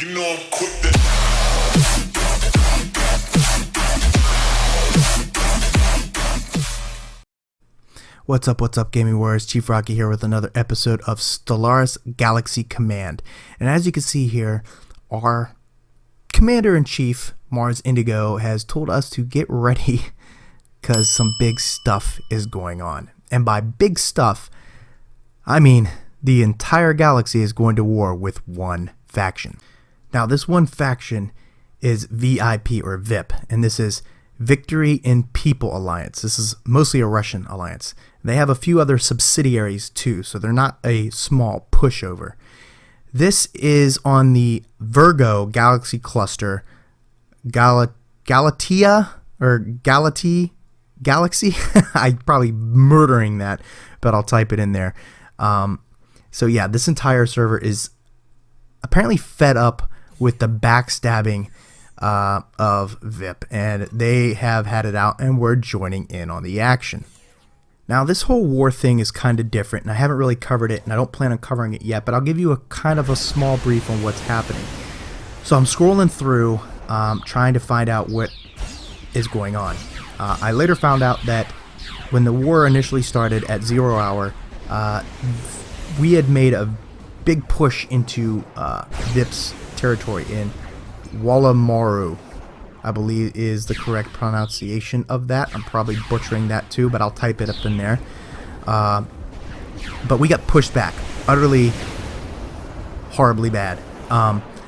You know I'm quick to... What's up, Gaming Warriors? Chief Rocky here with another episode of Stellaris Galaxy Command. And as you can see here, our Commander-in-Chief, Mars Indigo, has told us to get ready because some big stuff is going on. And by big stuff, I mean the entire galaxy is going to war with one faction. Now, this one faction is VIP or VIP, and this is Victory in People Alliance. This is mostly a Russian alliance. They have a few other subsidiaries too, so they're not a small pushover. This is on the Virgo galaxy cluster, Galatia or Galaxy. I'm probably murdering that, but I'll type it in there. So yeah, this entire server is apparently fed up with the backstabbing of VIP, and they have had it out, and we're joining in on the action. Now, this whole war thing is kind of different, and I haven't really covered it, and I don't plan on covering it yet, but I'll give you a kind of a small brief on what's happening. So I'm scrolling through, trying to find out what is going on. I later found out that when the war initially started at 0 hour, we had made a big push into VIP's territory in Wallamaru, I believe is the correct pronunciation of that. I'm probably butchering that too, but I'll type it up in there. But we got pushed back, utterly, horribly bad.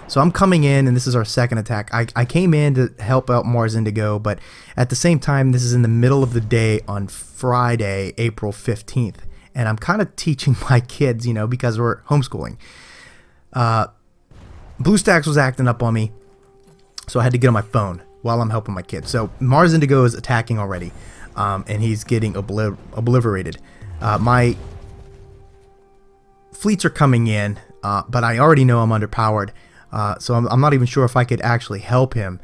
So I'm coming in, and this is our second attack. I came in to help out Mars Indigo, but at the same time, this is in the middle of the day on Friday, April 15th. And I'm kind of teaching my kids, you know, because we're homeschooling. BlueStacks was acting up on me, so I had to get on my phone while I'm helping my kids. So Mars Indigo is attacking already, and he's getting obliterated. My fleets are coming in, but I already know I'm underpowered, so I'm not even sure if I could actually help him,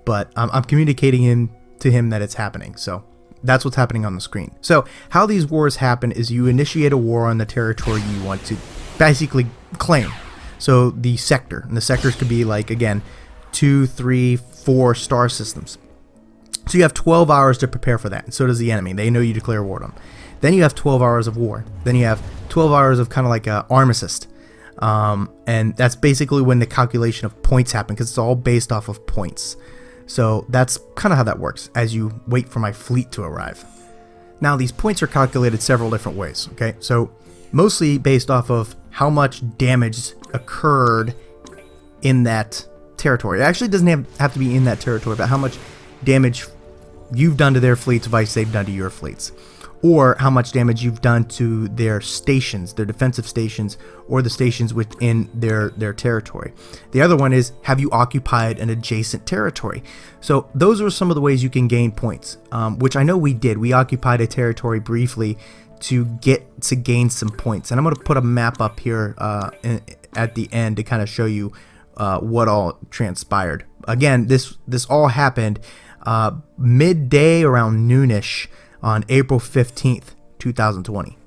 but I'm communicating to him that it's happening. So that's what's happening on the screen. So how these wars happen is you initiate a war on the territory you want to basically claim. So the sector, and the sectors could be like, again, 2, 3, 4 star systems. So you have 12 hours to prepare for that, and so does the enemy. They know you declare war on them. Then you have 12 hours of war. Then you have 12 hours of kind of like an armistice. And that's basically when the calculation of points happen, because it's all based off of points. So that's kind of how that works as you wait for my fleet to arrive. Now, these points are calculated several different ways, okay? So mostly based off of how much damage occurred in that territory. It actually doesn't have to be in that territory, but how much damage you've done to their fleets vice they've done to your fleets. Or how much damage you've done to their stations, their defensive stations, or the stations within their territory. The other one is, have you occupied an adjacent territory? So those are some of the ways you can gain points, which I know we did. We occupied a territory briefly to gain some points. And I'm going to put a map up here at the end to kind of show you what all transpired. Again, this all happened midday around noonish on April 15th, 2020.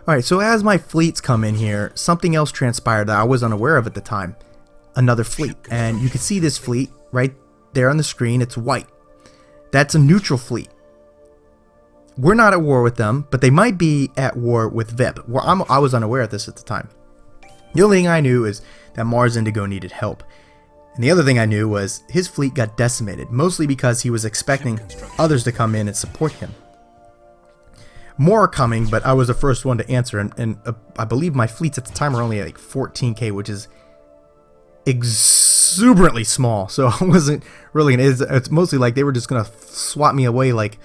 Alright, so as my fleets come in here, something else transpired that I was unaware of at the time. Another fleet. And you can see this fleet right there on the screen. It's white. That's a neutral fleet. We're not at war with them, but they might be at war with VIP. Well, I was unaware of this at the time. The only thing I knew is that Mars Indigo needed help. And the other thing I knew was his fleet got decimated, mostly because he was expecting others to come in and support him. More are coming, but I was the first one to answer, and I believe my fleets at the time were only like 14k, which is exuberantly small. So I wasn't really it's mostly like they were just gonna swat me away like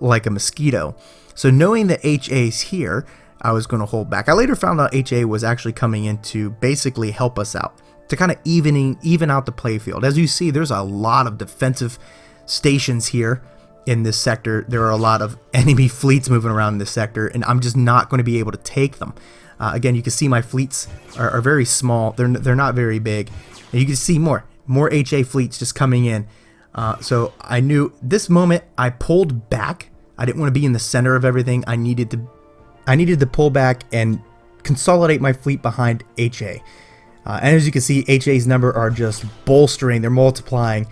a mosquito. So knowing that HA's here, I was gonna hold back. I later found out HA was actually coming in to basically help us out, to kind of even out the playfield. As you see, there's a lot of defensive stations here in this sector. There are a lot of enemy fleets moving around in this sector, and I'm just not going to be able to take them. Again, you can see my fleets are very small. They're not very big. And you can see more HA fleets just coming in. So I knew this moment I pulled back. I didn't want to be in the center of everything. I needed to pull back and consolidate my fleet behind HA. And as you can see, HA's number are just bolstering. They're multiplying.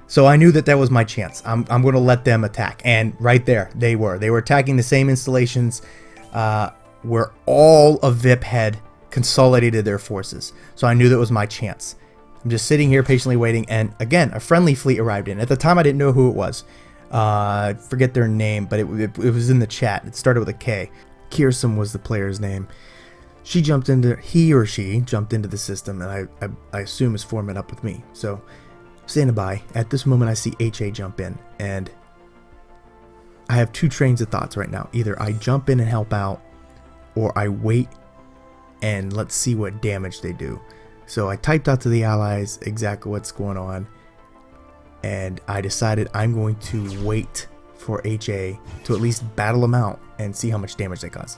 So I knew that was my chance. I'm going to let them attack. And right there, they were. They were attacking the same installations where all of VIP had consolidated their forces. So I knew that was my chance. I'm just sitting here patiently waiting. And again, a friendly fleet arrived in. At the time, I didn't know who it was. I forget their name, but it was in the chat. It started with a K. Kirsum was the player's name. He or she jumped into the system, and I assume is forming up with me. So, standing by. At this moment, I see HA jump in, and I have two trains of thoughts right now. Either I jump in and help out, or I wait and let's see what damage they do. So I typed out to the allies exactly what's going on, and I decided I'm going to wait for HA to at least battle them out and see how much damage they cause.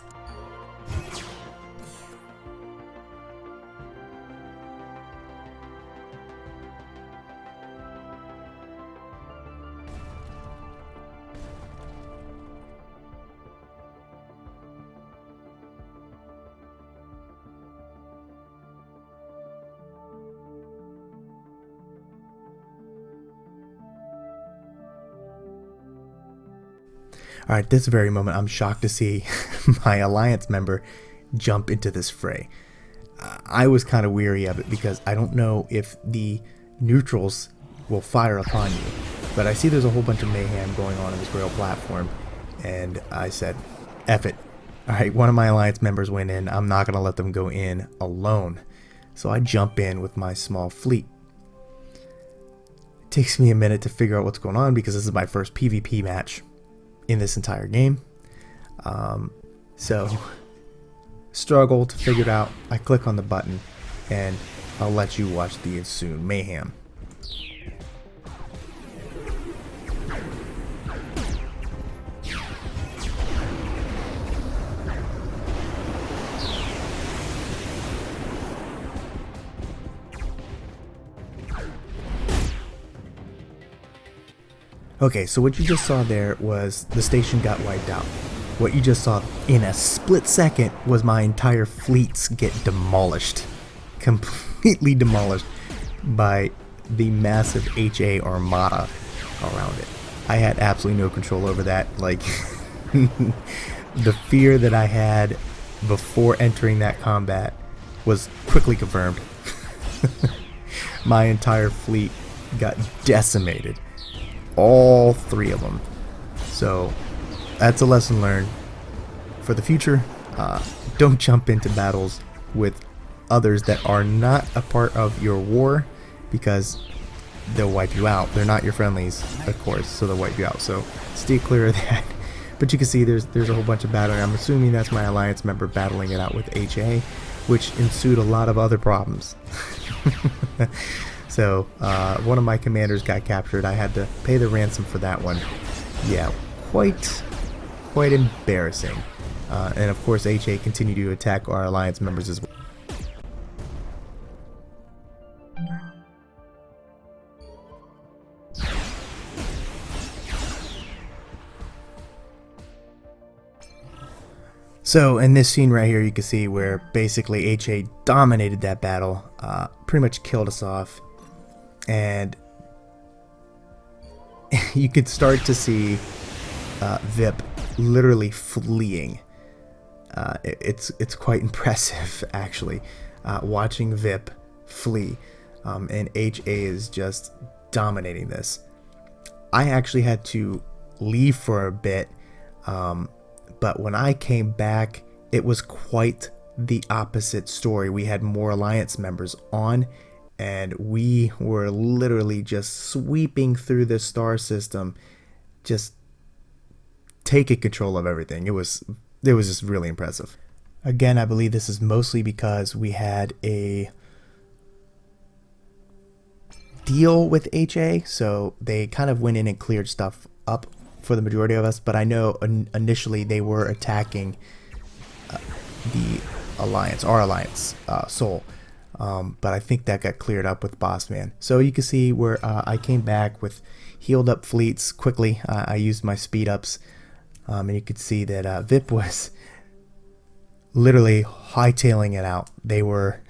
Alright, this very moment, I'm shocked to see my alliance member jump into this fray. I was kind of weary of it because I don't know if the neutrals will fire upon you. But I see there's a whole bunch of mayhem going on in this rail platform, and I said, F it. Alright, one of my alliance members went in. I'm not going to let them go in alone. So I jump in with my small fleet. It takes me a minute to figure out what's going on because this is my first PvP match in this entire game. So struggle to figure it out. I click on the button and I'll let you watch the ensuing mayhem. Okay, so what you just saw there was the station got wiped out. What you just saw in a split second was my entire fleets get demolished. Completely demolished by the massive HA armada around it. I had absolutely no control over that. Like, the fear that I had before entering that combat was quickly confirmed. My entire fleet got decimated. All three of them. So that's a lesson learned for the future. Don't jump into battles with others that are not a part of your war, because they'll wipe you out. They're not your friendlies, of course, so they'll wipe you out. So stay clear of that. But you can see there's a whole bunch of battling. I'm assuming that's my alliance member battling it out with HA, which ensued a lot of other problems. So one of my commanders got captured. I had to pay the ransom for that one. Yeah, quite embarrassing. And of course, HA continued to attack our alliance members as well. So in this scene right here, you can see where basically HA dominated that battle, pretty much killed us off. And you could start to see VIP literally fleeing. It's quite impressive, actually, watching VIP flee. And HA is just dominating this. I actually had to leave for a bit, but when I came back, it was quite the opposite story. We had more alliance members on, and we were literally just sweeping through the star system, just taking control of everything. It was just really impressive. Again, I believe this is mostly because we had a deal with HA, so they kind of went in and cleared stuff up for the majority of us. But I know initially they were attacking the alliance, our alliance, Sol. But I think that got cleared up with Boss Man. So you can see where I came back with healed up fleets quickly. I used my speed ups, and you could see that VIP was literally hightailing it out. They were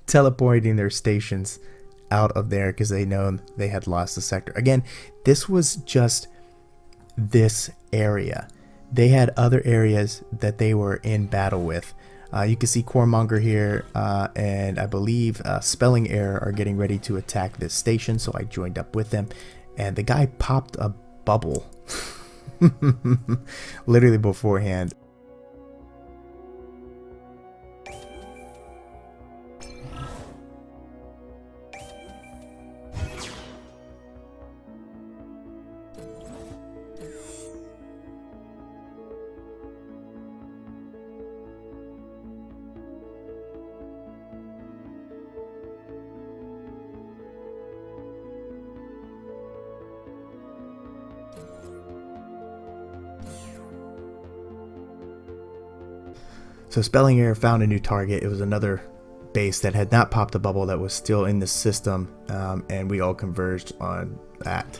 teleporting their stations out of there because they know they had lost the sector. Again, this was just this area. They had other areas that they were in battle with. You can see Coremonger here, and I believe Spelling Error are getting ready to attack this station, so I joined up with them, and the guy popped a bubble literally beforehand. So Spelling Error found a new target. It was another base that had not popped a bubble that was still in the system, and we all converged on that.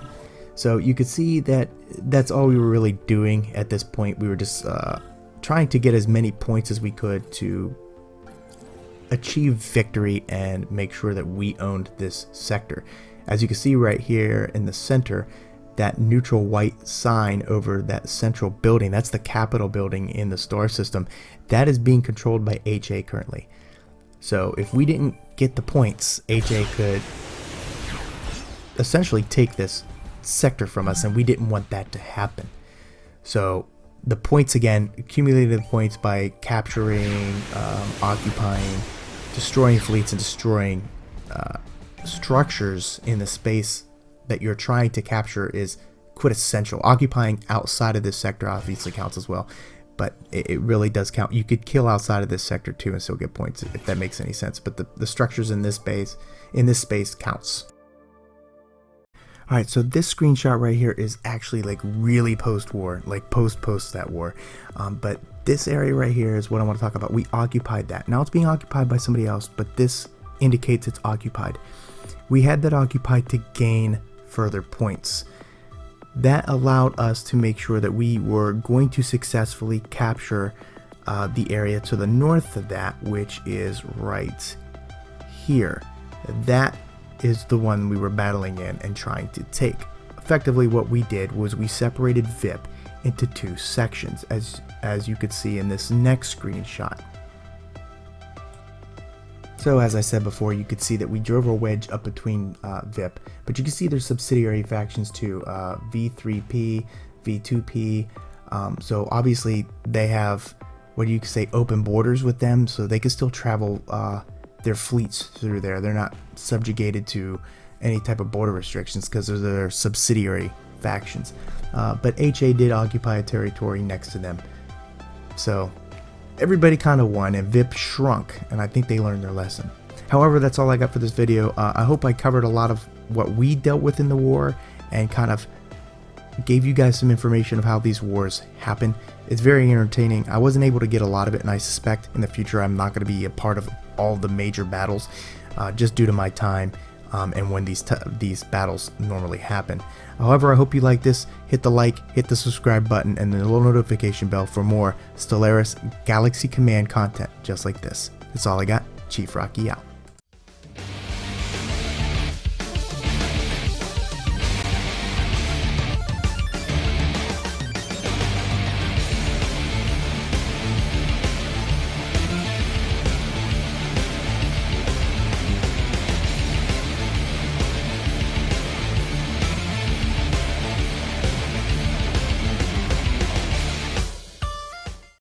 So you could see that that's all we were really doing at this point. We were just trying to get as many points as we could to achieve victory and make sure that we owned this sector. As you can see right here in the center, that neutral white sign over that central building, that's the Capitol building in the star system, that is being controlled by HA currently. So if we didn't get the points, HA could essentially take this sector from us, and we didn't want that to happen. So the points, again, accumulated points by capturing, occupying, destroying fleets, and destroying structures in the space that you're trying to capture is quintessential. Occupying outside of this sector obviously counts as well, but it really does count. You could kill outside of this sector too and still get points, if that makes any sense, but the structures in this space counts. Alright, so this screenshot right here is actually like really post-war, like post that war, but this area right here is what I want to talk about. We occupied that. Now it's being occupied by somebody else, but this indicates it's occupied. We had that occupied to gain further points. That allowed us to make sure that we were going to successfully capture the area to the north of that, which is right here. That is the one we were battling in and trying to take. Effectively what we did was we separated VIP into two sections, as you could see in this next screenshot. So as I said before, you could see that we drove a wedge up between VIP, but you can see there's subsidiary factions too, V3P, V2P, so obviously they have, what do you say, open borders with them, so they can still travel their fleets through there. They're not subjugated to any type of border restrictions because they're their subsidiary factions. But HA did occupy a territory next to them, so everybody kind of won, and VIP shrunk, and I think they learned their lesson. However, that's all I got for this video. I hope I covered a lot of what we dealt with in the war and kind of gave you guys some information of how these wars happen. It's very entertaining. I wasn't able to get a lot of it, and I suspect in the future I'm not going to be a part of all the major battles just due to my time and when these battles normally happen. However, I hope you like this. Hit the like, hit the subscribe button, and the little notification bell for more Stellaris Galaxy Command content just like this. That's all I got. Chief Rocky out.